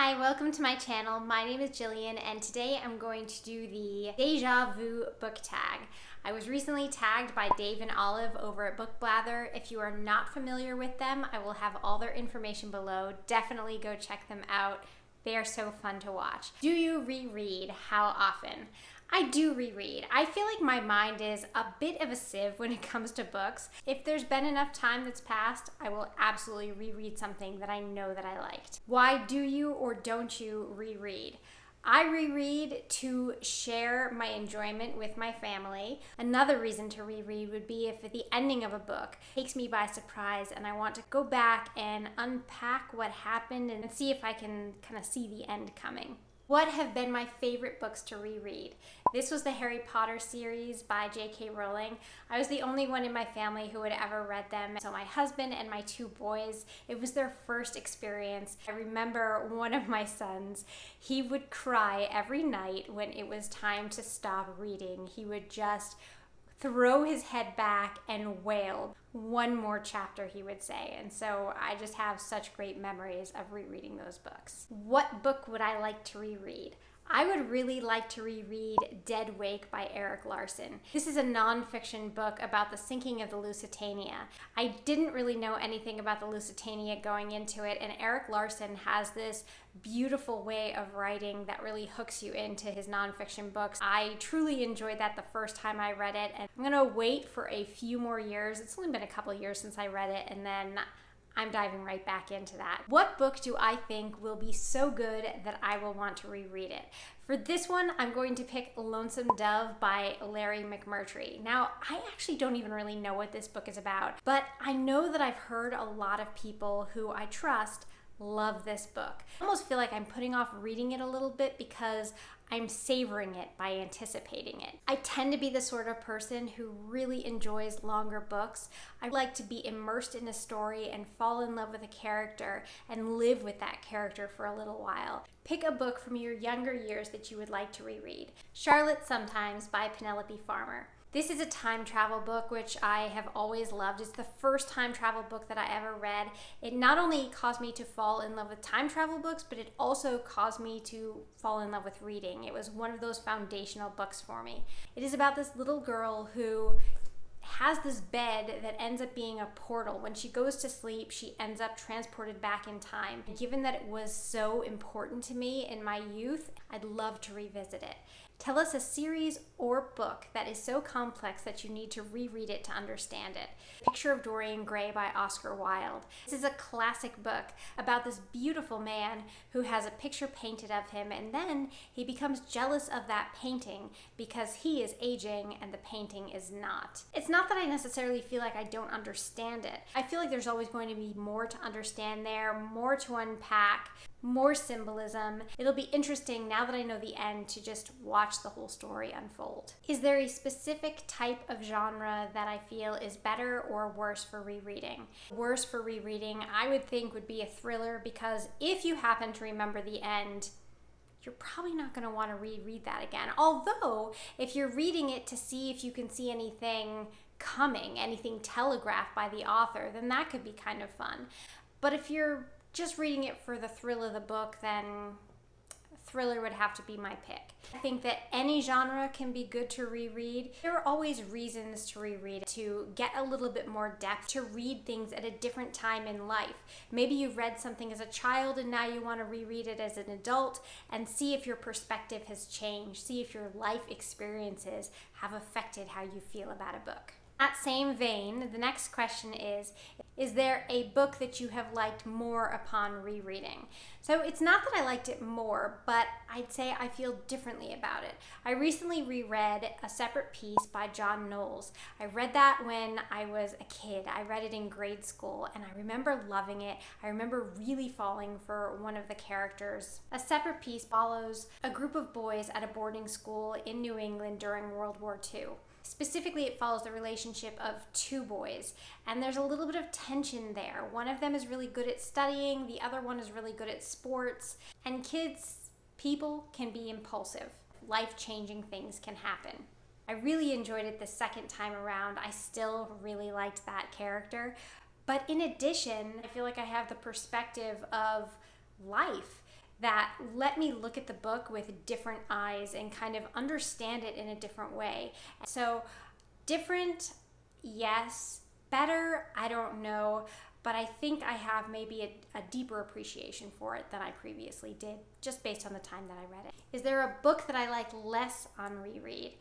Hi, welcome to my channel. My name is Jillian and today I'm going to do the Deja Vu book tag. I was recently tagged by Dave and Olive over at Book Blather. If you are not familiar with them, I will have all their information below. Definitely go check them out. They are so fun to watch. Do you reread? How often? I do reread. I feel like my mind is a bit of a sieve when it comes to books. If there's been enough time that's passed, I will absolutely reread something that I know that I liked. Why do you or don't you reread? I reread to share my enjoyment with my family. Another reason to reread would be if the ending of a book takes me by surprise and I want to go back and unpack what happened and see if I can kind of see the end coming. What have been my favorite books to reread? This was the Harry Potter series by J.K. Rowling. I was the only one in my family who had ever read them. So my husband and my two boys, it was their first experience. I remember one of my sons, he would cry every night when it was time to stop reading. He would just throw his head back and wail. One more chapter, he would say. And so I just have such great memories of rereading those books. What book would I like to reread? I would really like to reread Dead Wake by Erik Larson. This is a nonfiction book about the sinking of the Lusitania. I didn't really know anything about the Lusitania going into it, and Erik Larson has this beautiful way of writing that really hooks you into his nonfiction books. I truly enjoyed that the first time I read it, and I'm gonna wait for a few more years. It's only been a couple of years since I read it, and then I'm diving right back into that. What book do I think will be so good that I will want to reread it? For this one, I'm going to pick Lonesome Dove by Larry Mcmurtry. Now, I actually don't even really know what this book is about, but I know that I've heard a lot of people who I trust love this book. I almost feel like I'm putting off reading it a little bit because I'm savoring it by anticipating it. I tend to be the sort of person who really enjoys longer books. I like to be immersed in a story and fall in love with a character and live with that character for a little while. Pick a book from your younger years that you would like to reread. Charlotte Sometimes by Penelope Farmer. This is a time travel book, which I have always loved. It's the first time travel book that I ever read. It not only caused me to fall in love with time travel books, but it also caused me to fall in love with reading. It was one of those foundational books for me. It is about this little girl who has this bed that ends up being a portal. When she goes to sleep, she ends up transported back in time. Given that it was so important to me in my youth, I'd love to revisit it. Tell us a series or book that is so complex that you need to reread it to understand it. Picture of Dorian Gray by Oscar Wilde. This is a classic book about this beautiful man who has a picture painted of him, and then he becomes jealous of that painting because he is aging and the painting is not. It's not that I necessarily feel like I don't understand it. I feel like there's always going to be more to understand there, more to unpack, more symbolism. It'll be interesting now that I know the end to just watch the whole story unfold. Is there a specific type of genre that I feel is better or worse for rereading? Worse for rereading, I would think, would be a thriller, because if you happen to remember the end, you're probably not going to want to reread that again. Although, if you're reading it to see if you can see anything coming, anything telegraphed by the author, then that could be kind of fun. But if you're just reading it for the thrill of the book, then thriller would have to be my pick. I think that any genre can be good to reread. There are always reasons to reread, to get a little bit more depth, to read things at a different time in life. Maybe you read something as a child and now you want to reread it as an adult and see if your perspective has changed, see if your life experiences have affected how you feel about a book. In that same vein, the next question is there a book that you have liked more upon rereading? So it's not that I liked it more, but I'd say I feel differently about it. I recently reread A Separate Peace by John Knowles. I read that when I was a kid. I read it in grade school, and I remember loving it. I remember really falling for one of the characters. A Separate Peace follows a group of boys at a boarding school in New England during World War II. Specifically, it follows the relationship of two boys, and there's a little bit of tension there. One of them is really good at studying, the other one is really good at sports, and people can be impulsive. Life-changing things can happen. I really enjoyed it the second time around. I still really liked that character, but in addition, I feel like I have the perspective of life. that let me look at the book with different eyes and kind of understand it in a different way. So different, yes. Better, I don't know. But I think I have maybe a deeper appreciation for it than I previously did, just based on the time that I read it. Is there a book that I like less on reread?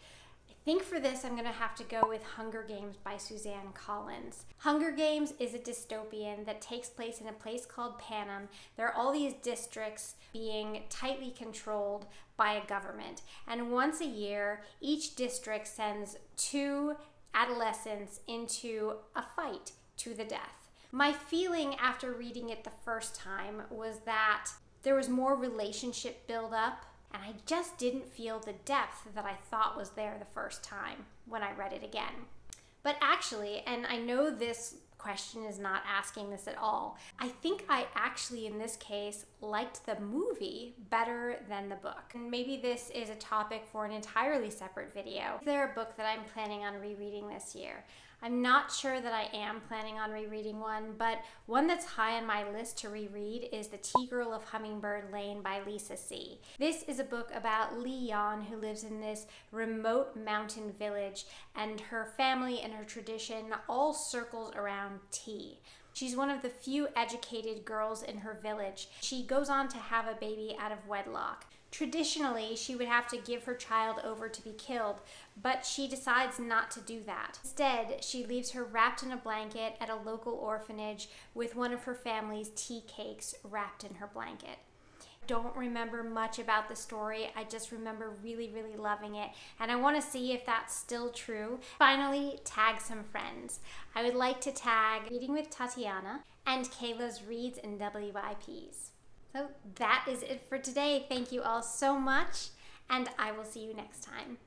I think for this I'm going to have to go with Hunger Games by Suzanne Collins. Hunger Games is a dystopian that takes place in a place called Panem. There are all these districts being tightly controlled by a government. And once a year, each district sends 2 adolescents into a fight to the death. My feeling after reading it the first time was that there was more relationship build up, and I just didn't feel the depth that I thought was there the first time when I read it again. But actually, and I know this question is not asking this at all, I think I actually in this case liked the movie better than the book. And maybe this is a topic for an entirely separate video. Is there a book that I'm planning on rereading this year? I'm not sure that I am planning on rereading one, but one that's high on my list to reread is The Tea-Girl of Hummingbird Lane by Lisa C. This is a book about Lee Yan, who lives in this remote mountain village, and her family and her tradition all circles around tea. She's one of the few educated girls in her village. She goes on to have a baby out of wedlock. Traditionally, she would have to give her child over to be killed, but she decides not to do that. Instead, she leaves her wrapped in a blanket at a local orphanage with one of her family's tea cakes wrapped in her blanket. Don't remember much about the story. I just remember really, really loving it, and I want to see if that's still true. Finally, tag some friends. I would like to tag Reading with Tatiana and Kayla's Reads and WIPs. So that is it for today. Thank you all so much, and I will see you next time.